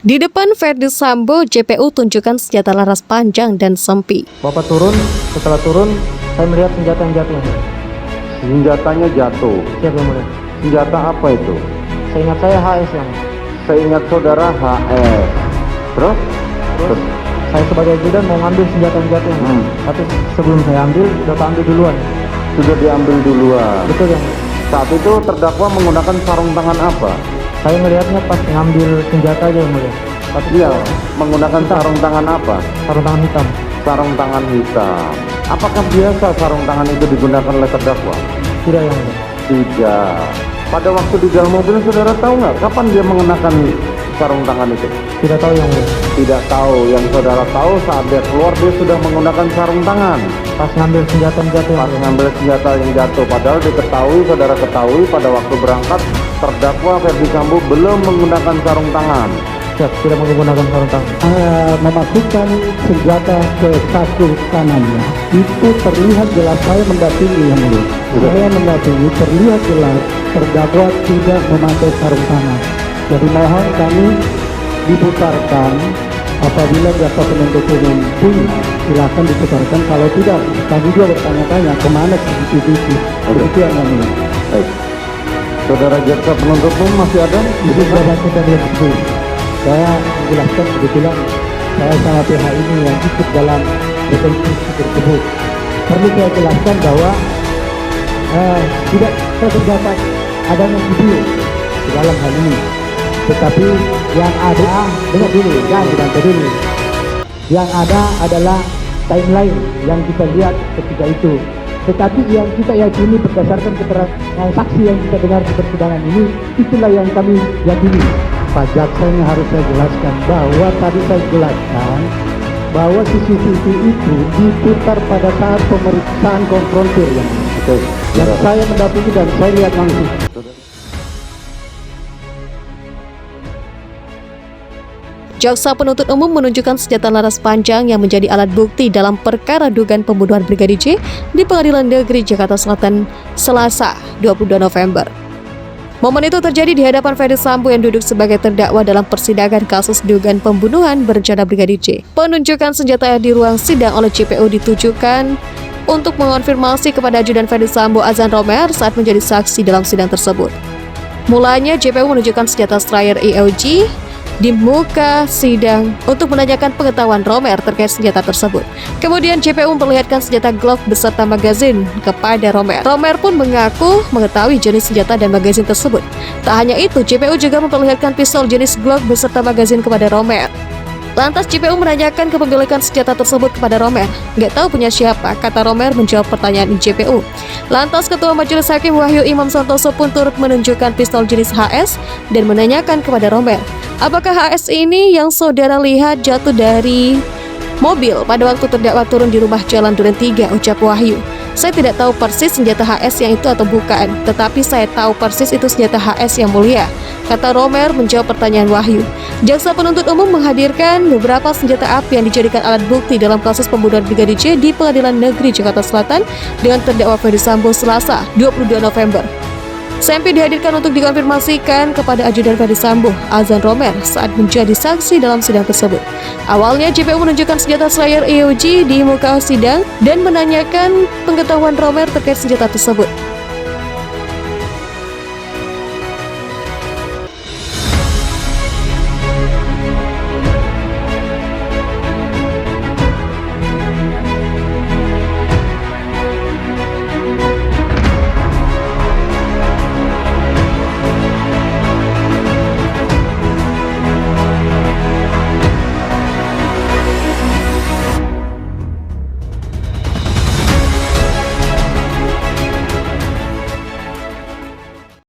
Di depan Verdi Sambo, JPU tunjukkan senjata laras panjang dan sempi. Bapak turun, setelah turun, saya melihat senjata yang jatuh. Senjatanya jatuh. Siap yang mulia. Senjata apa itu? Seingat saya HS yang mulia. Seingat saudara HS. Terus? Terus saya sebagai ajudan mau ngambil senjata yang jatuh. Tapi sebelum saya ambil, Bapak ambil duluan. Sudah diambil duluan. Betul yang mulia. Saat itu terdakwa menggunakan sarung tangan apa? Saya melihatnya pas ngambil senjata aja yang mulia. Tapi Iya, menggunakan sarung tangan apa? sarung tangan hitam. Sarung tangan hitam. Apakah biasa sarung tangan itu digunakan oleh terdakwa? Tidak yang mulia. Tidak. Pada waktu di dalam mobil saudara tahu nggak kapan dia mengenakan sarung tangan itu? Tidak tahu yang mulia. Tidak tahu. Yang saudara tahu saat dia keluar dia sudah menggunakan sarung tangan. Pas ngambil senjata yang jatuh. Pas ngambil senjata yang jatuh, padahal saudara ketahui pada waktu berangkat terdakwa Verdi Sambo belum menggunakan sarung tangan. Siap, tidak menggunakan sarung tangan. Memasukkan senjata ke saku kanannya itu terlihat jelas. Saya mendampingi yang mulia. Saya mendampingi, terlihat jelas terdakwa tidak memakai sarung tangan. Jadi mohon kami diputarkan apabila jaksa penuntut umum punya, silakan diputarkan. Kalau tidak, kami juga bertanya-tanya kemana CCTV itu yang mulia. Baik. Saudara jaksa penuntut umum masih ada? Itu sudah kita lihat dulu. Saya menjelaskan kebetulan saya sama PH ini yang ikut dalam rekonstruksi tersebut. Perlu saya jelaskan bahwa tidak terdapat adanya video di dalam hal ini. Tetapi yang ada, dengar dulu, jangan dulu. Yang ada adalah timeline yang kita lihat ketika itu. Tetapi yang kita yakini berdasarkan keterangan saksi yang kita dengar di persidangan ini, itulah yang kami yakini. Pak Jaksa ini harus saya jelaskan bahwa tadi saya jelaskan bahwa CCTV itu diputar pada saat pemeriksaan konfrontir yang saya mendampingi dan saya lihat langsung. Jaksa penuntut umum menunjukkan senjata laras panjang yang menjadi alat bukti dalam perkara dugaan pembunuhan Brigadir J di Pengadilan Negeri Jakarta Selatan, Selasa, 22 November. Momen itu terjadi di hadapan Verdi Sambo yang duduk sebagai terdakwa dalam persidangan kasus dugaan pembunuhan berencana Brigadir J. Penunjukan senjata di ruang sidang oleh JPU ditujukan untuk mengonfirmasi kepada ajudan Verdi Sambo Azan Romer saat menjadi saksi dalam sidang tersebut. Mulanya JPU menunjukkan senjata Stryker EOG di muka sidang untuk menanyakan pengetahuan Romer terkait senjata tersebut. Kemudian JPU memperlihatkan senjata Glock beserta magazin kepada Romer. Romer pun mengaku mengetahui jenis senjata dan magazin tersebut. Tak hanya itu, JPU juga memperlihatkan pistol jenis Glock beserta magazin kepada Romer. Lantas JPU menanyakan kepemilikan senjata tersebut kepada Romer. Nggak tahu punya siapa, kata Romer menjawab pertanyaan JPU. Lantas Ketua Majelis Hakim Wahyu Imam Santoso pun turut menunjukkan pistol jenis HS dan menanyakan kepada Romer, apakah HS ini yang saudara lihat jatuh dari mobil pada waktu terdakwa turun di rumah Jalan Duren 3, ucap Wahyu. Saya tidak tahu persis senjata HS yang itu atau bukan, tetapi saya tahu persis itu senjata HS yang mulia, kata Romer menjawab pertanyaan Wahyu. Jaksa penuntut umum menghadirkan beberapa senjata api yang dijadikan alat bukti dalam kasus pembunuhan Brigadir J di Pengadilan Negeri Jakarta Selatan dengan terdakwa Verdi Sambo Selasa, 22 November. Sempi dihadirkan untuk dikonfirmasikan kepada ajudan Verdi Sambo, Azan Romer, saat menjadi saksi dalam sidang tersebut. Awalnya JPU menunjukkan senjata Stryker EOG di muka sidang dan menanyakan pengetahuan Romer terkait senjata tersebut.